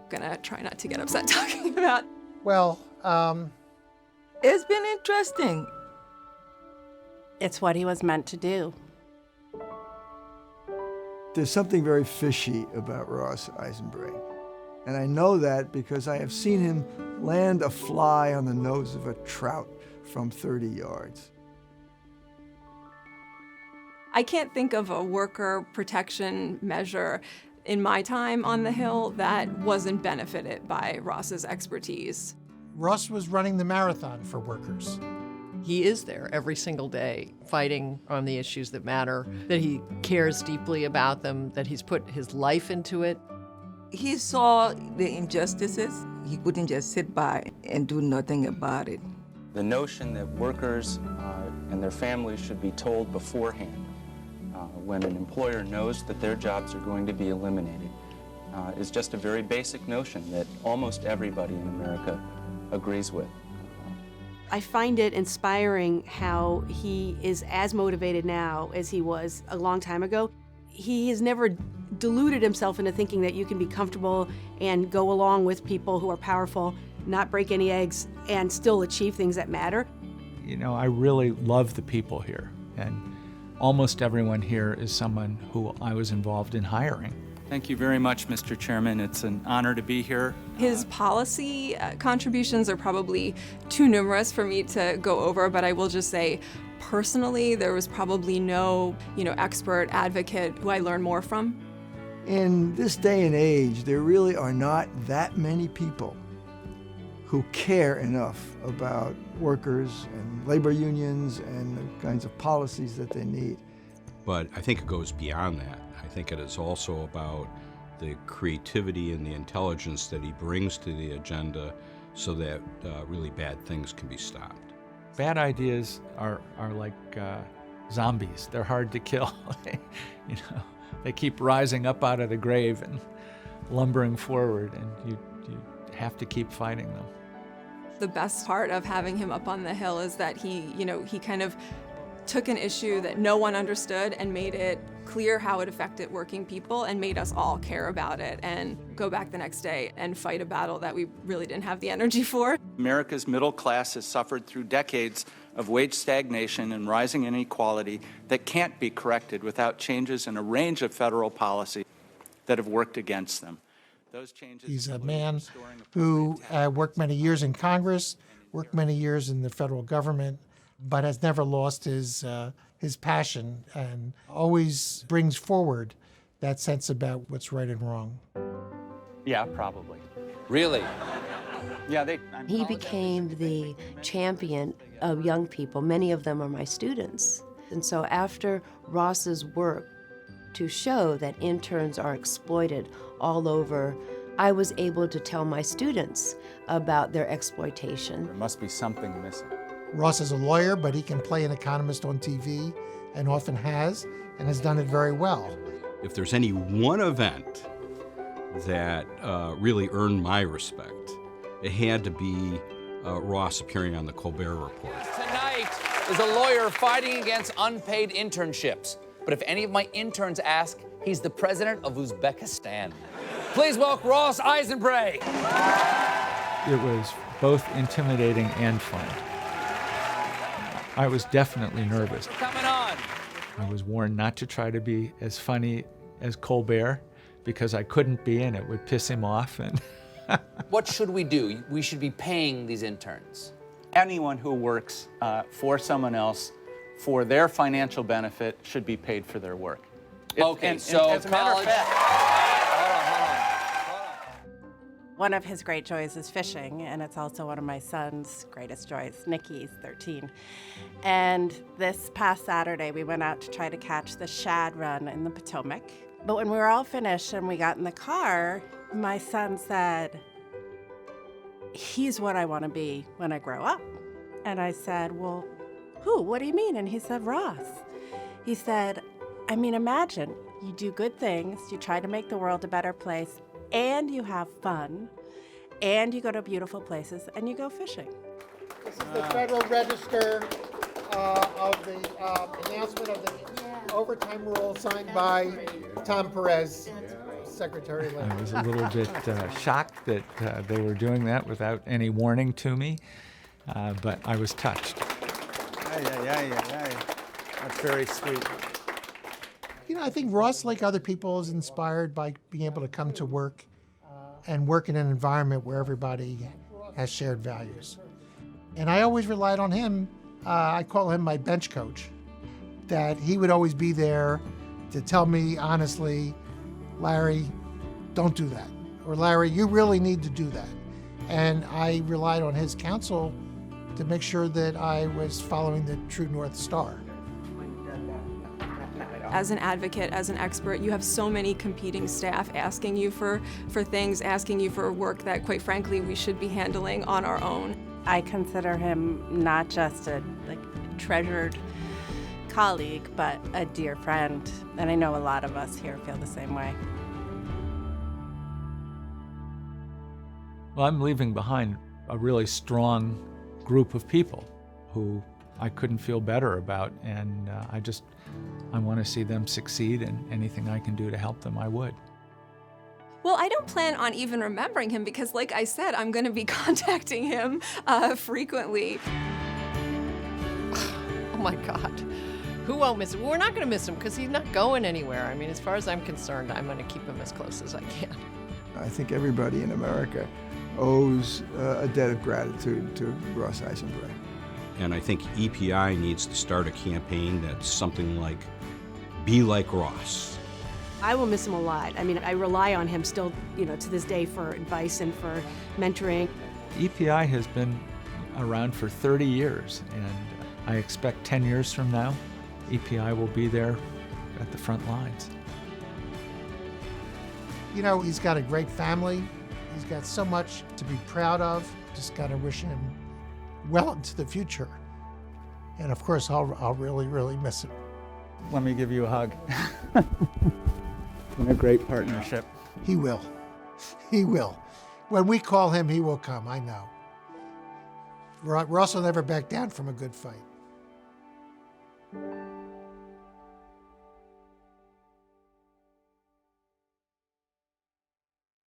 Gonna try not to get upset talking about. Well, It's been interesting. It's what he was meant to do. There's something very fishy about Ross Eisenbrey. And I know that because I have seen him land a fly on the nose of a trout from 30 yards. I can't think of a worker protection measure in my time on the Hill that wasn't benefited by Ross's expertise. Ross was running the marathon for workers. He is there every single day, fighting on the issues that matter, that he cares deeply about them, that he's put his life into it. He saw the injustices. He couldn't just sit by and do nothing about it. The notion that workers and their families should be told beforehand when an employer knows that their jobs are going to be eliminated is just a very basic notion that almost everybody in America agrees with. I find it inspiring how he is as motivated now as he was a long time ago. He has never deluded himself into thinking that you can be comfortable and go along with people who are powerful, not break any eggs, and still achieve things that matter. You know, I really love the people here, and almost everyone here is someone who I was involved in hiring. Thank you very much, Mr. Chairman. It's an honor to be here. His policy contributions are probably too numerous for me to go over, but I will just say, personally, there was probably no, expert advocate who I learned more from. In this day and age, there really are not that many people who care enough about workers and labor unions and the kinds of policies that they need. But I think it goes beyond that. I think it is also about the creativity and the intelligence that he brings to the agenda so that really bad things can be stopped. Bad ideas are like zombies. They're hard to kill. They keep rising up out of the grave and lumbering forward, and you have to keep fighting them. The best part of having him up on the Hill is that he kind of took an issue that no one understood and made it clear how it affected working people and made us all care about it and go back the next day and fight a battle that we really didn't have the energy for. America's middle class has suffered through decades of wage stagnation and rising inequality that can't be corrected without changes in a range of federal policy that have worked against them. Those changes. He's a man who worked many years in Congress, worked many years in the federal government, but has never lost his passion and always brings forward that sense about what's right and wrong. Yeah, probably. Really? Yeah, He became the champion of young people. Many of them are my students. And so after Ross's work to show that interns are exploited all over, I was able to tell my students about their exploitation. There must be something missing. Ross is a lawyer, but he can play an economist on TV, and often has done it very well. If there's any one event that really earned my respect, it had to be Ross appearing on the Colbert Report. Tonight is a lawyer fighting against unpaid internships. But if any of my interns ask, he's the president of Uzbekistan. Please welcome Ross Eisenbrey. It was both intimidating and fun. I was definitely nervous. Coming on. I was warned not to try to be as funny as Colbert because I couldn't be and it would piss him off. And What should we do? We should be paying these interns. Anyone who works for someone else for their financial benefit should be paid for their work. Okay, so as a matter of college. fact, One of his great joys is fishing, and it's also one of my son's greatest joys. Nikki's 13. And this past Saturday, we went out to try to catch the shad run in the Potomac. But when we were all finished and we got in the car, my son said, "He's what I want to be when I grow up." And I said, "Well, who? What do you mean?" And he said, "Ross." He said, imagine you do good things, you try to make the world a better place, and you have fun, and you go to beautiful places, and you go fishing." This is the Federal Register of the announcement of the overtime rule signed by Tom Perez. Secretary I was a little bit shocked that they were doing that without any warning to me, but I was touched. That's very sweet. You know, I think Ross, like other people, is inspired by being able to come to work and work in an environment where everybody has shared values. And I always relied on him. I call him my bench coach, that he would always be there to tell me honestly, Larry, don't do that. Or Larry, you really need to do that. And I relied on his counsel to make sure that I was following the true North Star. As an advocate, as an expert, you have so many competing staff asking you for things, asking you for work that, quite frankly, we should be handling on our own. I consider him not just a treasured colleague, but a dear friend. And I know a lot of us here feel the same way. Well, I'm leaving behind a really strong group of people who I couldn't feel better about, and I want to see them succeed, and anything I can do to help them, I would. Well, I don't plan on even remembering him because, like I said, I'm going to be contacting him frequently. Oh my God. Who won't miss him? We're not going to miss him because he's not going anywhere. I mean, as far as I'm concerned, I'm going to keep him as close as I can. I think everybody in America owes a debt of gratitude to Ross Eisenbrey. And I think EPI needs to start a campaign that's something like, be like Ross. I will miss him a lot. I mean, I rely on him still, to this day for advice and for mentoring. EPI has been around for 30 years, and I expect 10 years from now, EPI will be there at the front lines. You know, he's got a great family. He's got so much to be proud of. Just got to wish him well into the future. And of course, I'll really, really miss him. Let me give you a hug. Been a great partnership. He will. He will. When we call him, he will come, I know. Ross will never back down from a good fight.